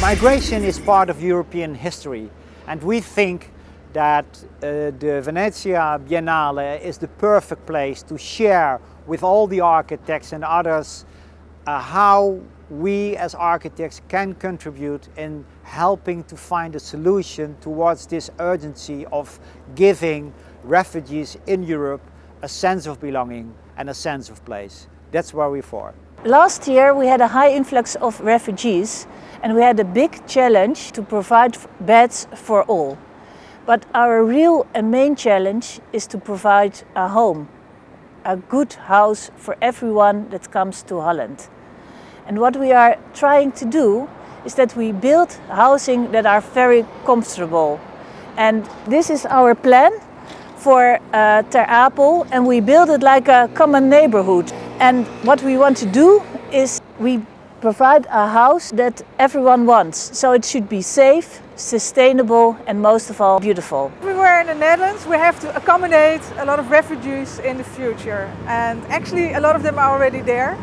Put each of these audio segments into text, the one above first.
Migration is part of European history, and we think that the Venezia Biennale is the perfect place to share with all the architects and others how we as architects can contribute in helping to find a solution towards this urgency of giving refugees in Europe a sense of belonging and a sense of place. That's where we're for. Last year we had a high influx of refugees and we had a big challenge to provide beds for all. But our real and main challenge is to provide a home, a good house for everyone that comes to Holland. And what we are trying to do is that we build housing that are very comfortable. And this is our plan for Ter Apel, and we build it like a common neighborhood. And what we want to do is we provide a house that everyone wants. So it should be safe, sustainable and most of all beautiful. Everywhere in the Netherlands we have to accommodate a lot of refugees in the future, and actually a lot of them are already there.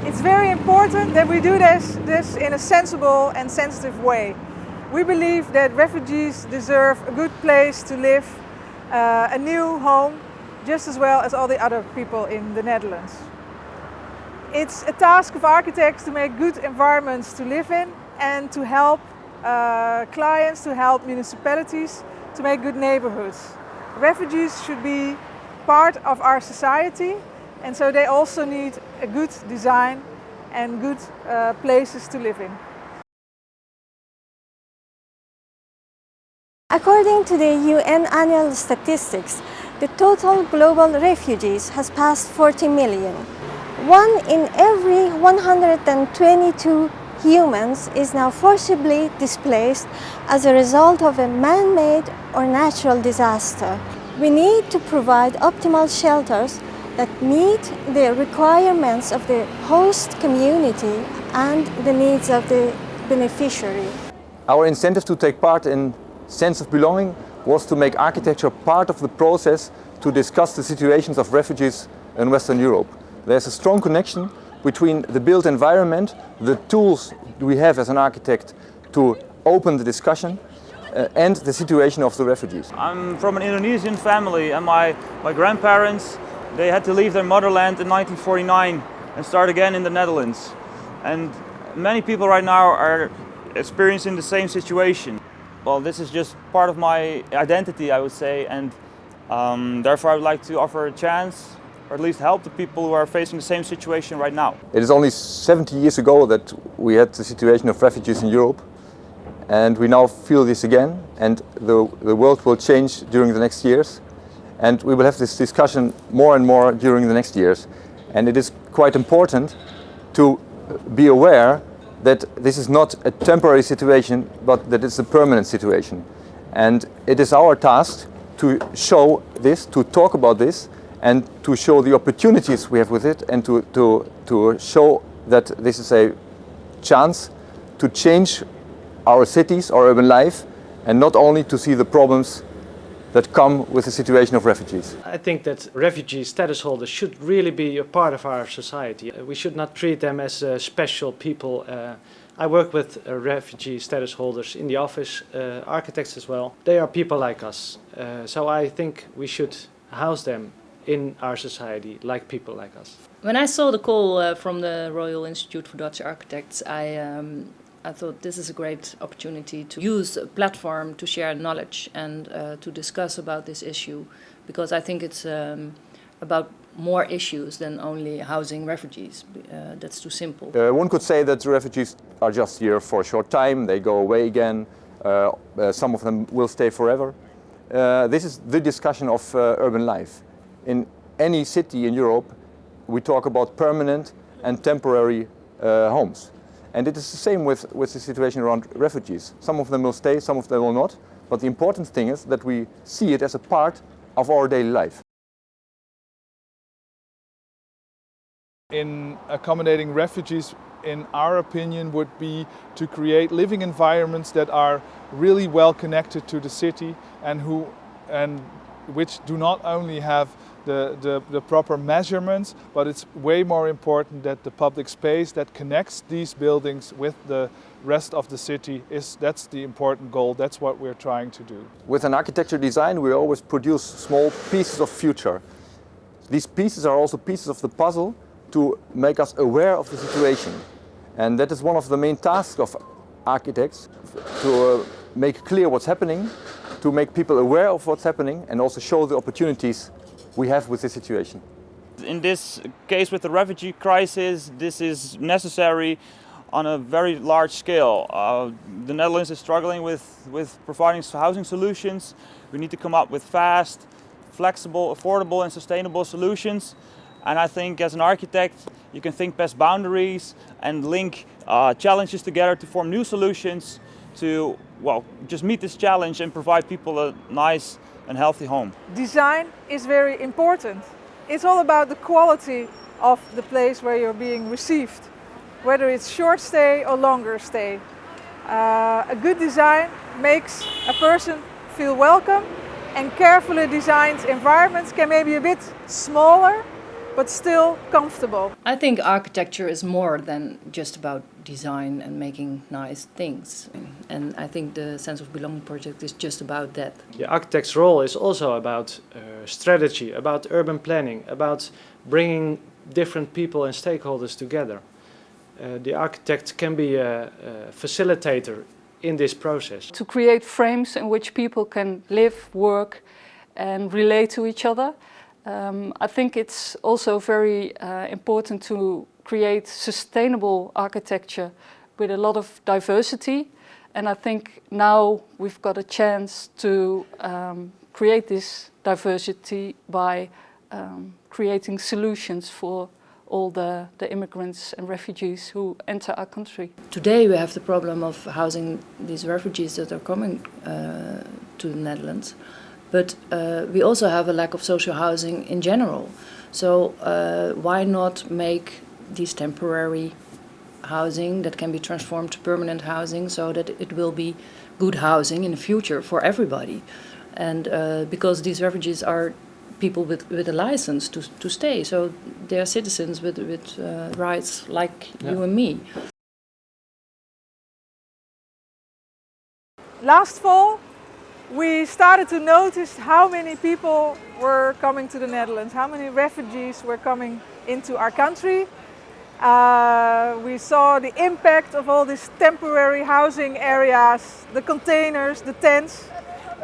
It's very important that we do this in a sensible and sensitive way. We believe that refugees deserve a good place to live, a new home, just as well as all the other people in the Netherlands. It's a task of architects to make good environments to live in and to help clients, to help municipalities to make good neighborhoods. Refugees should be part of our society, and so they also need a good design and good places to live in. According to the UN annual statistics, the total global refugees has passed 40 million. 1 in every 122 humans is now forcibly displaced as a result of a man-made or natural disaster. We need to provide optimal shelters that meet the requirements of the host community and the needs of the beneficiary. Our incentive to take part in sense of belonging was to make architecture part of the process to discuss the situations of refugees in Western Europe. There's a strong connection between the built environment, the tools we have as an architect to open the discussion, and the situation of the refugees. I'm from an Indonesian family, and my grandparents, they had to leave their motherland in 1949 and start again in the Netherlands. And many people right now are experiencing the same situation. Well, this is just part of my identity, I would say, and therefore I would like to offer a chance, or at least help the people who are facing the same situation right now. It is only 70 years ago that we had the situation of refugees in Europe, and we now feel this again, and the world will change during the next years, and we will have this discussion more and more during the next years. And it is quite important to be aware that this is not a temporary situation, but that it's a permanent situation. And it is our task to show this, to talk about this, and to show the opportunities we have with it, and to show that this is a chance to change our cities, our urban life, and not only to see the problems that come with the situation of refugees. I think that refugee status holders should really be a part of our society. We should not treat them as special people. I work with refugee status holders in the office, architects as well. They are people like us. So I think we should house them in our society like people like us. When I saw the call from the Royal Institute for Dutch Architects, I thought this is a great opportunity to use a platform to share knowledge and to discuss about this issue, because I think it's about more issues than only housing refugees. That's too simple. One could say that the refugees are just here for a short time, they go away again, some of them will stay forever. This is the discussion of urban life. In any city in Europe, we talk about permanent and temporary homes. And it is the same with the situation around refugees. Some of them will stay, some of them will not. But the important thing is that we see it as a part of our daily life. In accommodating refugees, in our opinion, would be to create living environments that are really well connected to the city and which do not only have the proper measurements, but it's way more important that the public space that connects these buildings with the rest of the city that's the important goal. That's what we're trying to do. With an architecture design, we always produce small pieces of future. These pieces are also pieces of the puzzle to make us aware of the situation. And that is one of the main tasks of architects, to make clear what's happening, to make people aware of what's happening, and also show the opportunities we have with this situation. In this case with the refugee crisis, this is necessary on a very large scale. The Netherlands is struggling with providing housing solutions. We need to come up with fast, flexible, affordable and sustainable solutions. And I think as an architect, you can think past boundaries and link challenges together to form new solutions to, well, just meet this challenge and provide people a nice and healthy home. Design is very important. It's all about the quality of the place where you're being received, whether it's short stay or longer stay. A good design makes a person feel welcome, and carefully designed environments can maybe be a bit smaller but still comfortable. I think architecture is more than just about design and making nice things. And I think the Sense of Belonging project is just about that. The architect's role is also about strategy, about urban planning, about bringing different people and stakeholders together. The architect can be a facilitator in this process. To create frames in which people can live, work and relate to each other. I think it's also very important to create sustainable architecture with a lot of diversity, and I think now we've got a chance to create this diversity by creating solutions for all the immigrants and refugees who enter our country. Today we have the problem of housing these refugees that are coming to the Netherlands. But we also have a lack of social housing in general. So why not make these temporary housing that can be transformed to permanent housing so that it will be good housing in the future for everybody? And because these refugees are people with a license to stay, so they are citizens with rights like you and me. Last fall, we started to notice how many people were coming to the Netherlands, how many refugees were coming into our country. We saw the impact of all these temporary housing areas, the containers, the tents,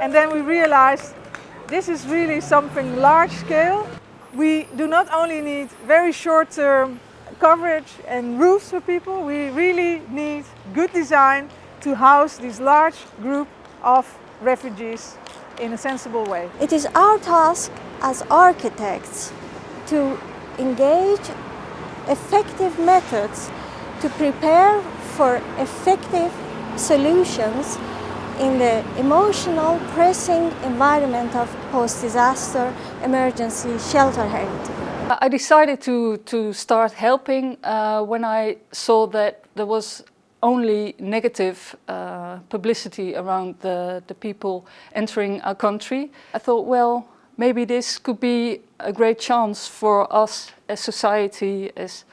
and then we realized this is really something large scale. We do not only need very short-term coverage and roofs for people, we really need good design to house this large group of refugees in a sensible way. It is our task as architects to engage effective methods to prepare for effective solutions in the emotional, pressing environment of post-disaster emergency shelterhood. I decided to start helping when I saw that there was only negative publicity around the people entering our country. I thought, well, maybe this could be a great chance for us as society, as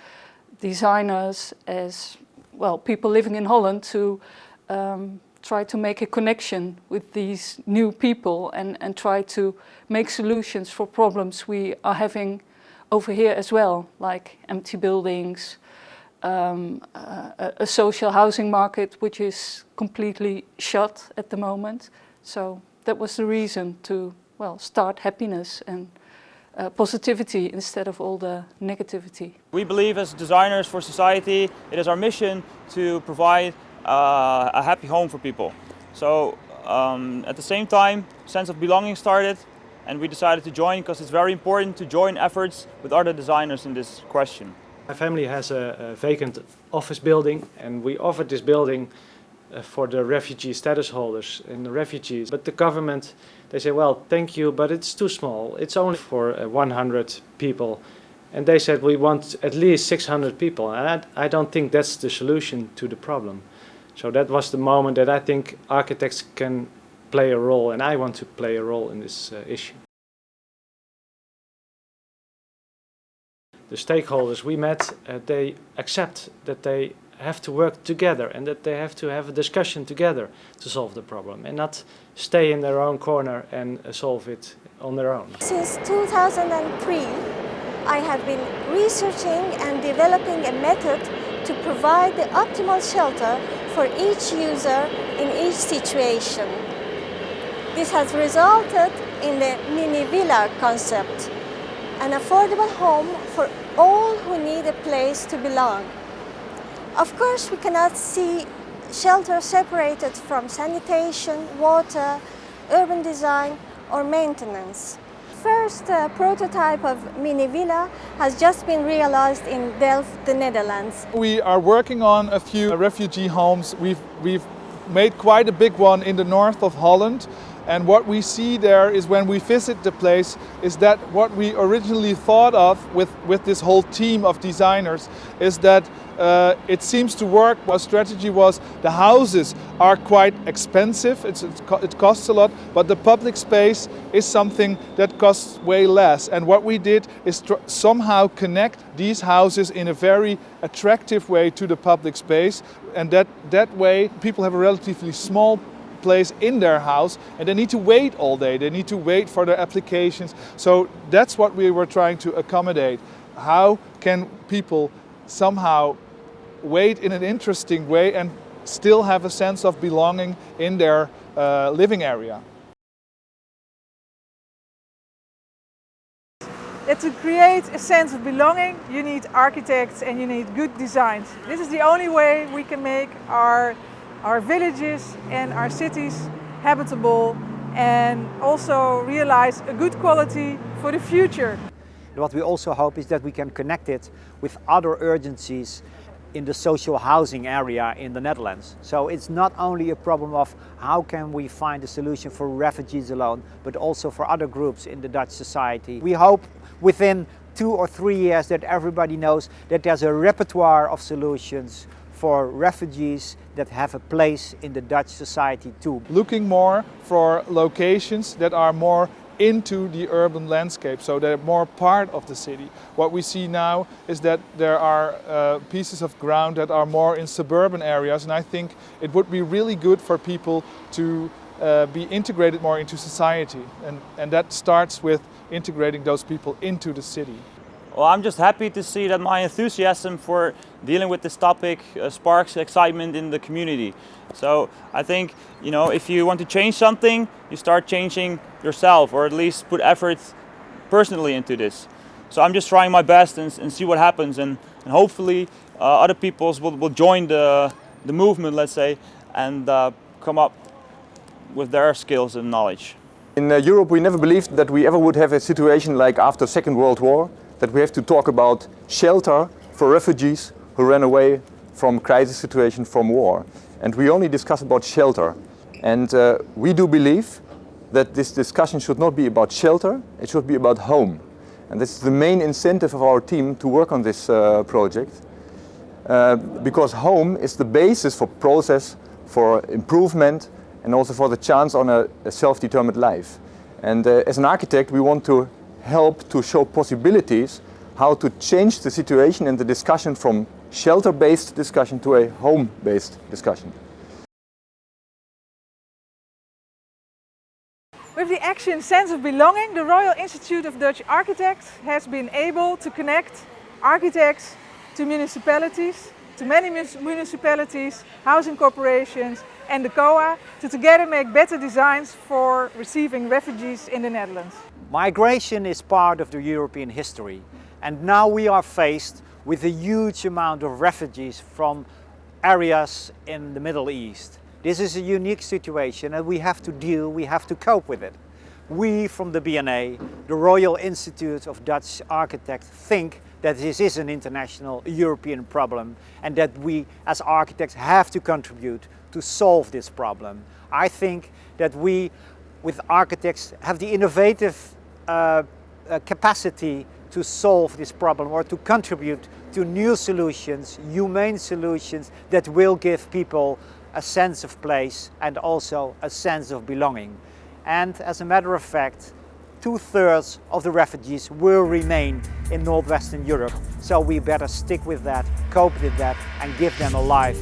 designers, as well, people living in Holland to try to make a connection with these new people and try to make solutions for problems we are having over here as well, like empty buildings, a social housing market which is completely shut at the moment. So that was the reason to, well, start happiness and positivity instead of all the negativity. We believe as designers for society, it is our mission to provide a happy home for people. So at the same time, Sense of Belonging started, and we decided to join because it's very important to join efforts with other designers in this question. My family has a vacant office building, and we offered this building for the refugee status holders and the refugees. But the government, they say, well, thank you, but it's too small. It's only for 100 people. And they said, we want at least 600 people. And I don't think that's the solution to the problem. So that was the moment that I think architects can play a role, and I want to play a role in this issue. the stakeholders we met, they accept that they have to work together and that they have to have a discussion together to solve the problem and not stay in their own corner and solve it on their own. Since 2003, I have been researching and developing a method to provide the optimal shelter for each user in each situation. This has resulted in the mini villa concept, an affordable home for all who need a place to belong. Of course, we cannot see shelter separated from sanitation, water, urban design or maintenance. First prototype of mini villa has just been realized in Delft, the Netherlands. We are working on a few refugee homes. We've made quite a big one in the north of Holland. And what we see there is when we visit the place is that what we originally thought of with this whole team of designers is that it seems to work. Our strategy was the houses are quite expensive, it costs a lot, but the public space is something that costs way less. And what we did is somehow connect these houses in a very attractive way to the public space, and that way people have a relatively small place in their house and they need to wait all day, they need to wait for their applications. So that's what we were trying to accommodate. How can people somehow wait in an interesting way and still have a sense of belonging in their living area? To create a sense of belonging, you need architects and you need good designs. This is the only way we can make our villages and our cities habitable and also realize a good quality for the future. What we also hope is that we can connect it with other urgencies in the social housing area in the Netherlands. So it's not only a problem of how can we find a solution for refugees alone, but also for other groups in the Dutch society. We hope within 2 or 3 years that everybody knows that there's a repertoire of solutions for refugees that have a place in the Dutch society too. Looking more for locations that are more into the urban landscape, so they're more part of the city. What we see now is that there are pieces of ground that are more in suburban areas, and I think it would be really good for people to be integrated more into society, and that starts with integrating those people into the city. Well, I'm just happy to see that my enthusiasm for dealing with this topic sparks excitement in the community. So I think, you know, if you want to change something, you start changing yourself, or at least put effort personally into this. So I'm just trying my best and see what happens, and hopefully other people will join the movement, let's say, and come up with their skills and knowledge. In Europe, we never believed that we ever would have a situation like after Second World War, that we have to talk about shelter for refugees who ran away from crisis situation, from war. And we only discuss about shelter. And we do believe that this discussion should not be about shelter, it should be about home. And this is the main incentive of our team to work on this project. Because home is the basis for process, for improvement, and also for the chance on a self-determined life. And as an architect, we want to help to show possibilities how to change the situation and the discussion from shelter-based discussion to a home-based discussion. With the action Sense of Belonging, the Royal Institute of Dutch Architects has been able to connect architects to municipalities, to many municipalities, housing corporations and the COA to together make better designs for receiving refugees in the Netherlands. Migration is part of the European history, and now we are faced with a huge amount of refugees from areas in the Middle East. This is a unique situation and we have to cope with it. We from the Biennale, the Royal Institute of Dutch Architects, think that this is an international European problem and that we as architects have to contribute to solve this problem. I think that we with architects have the innovative capacity to solve this problem or to contribute to new solutions, humane solutions that will give people a sense of place and also a sense of belonging. And as a matter of fact, 2/3 of the refugees will remain in Northwestern Europe. So we better stick with that, cope with that, and give them a life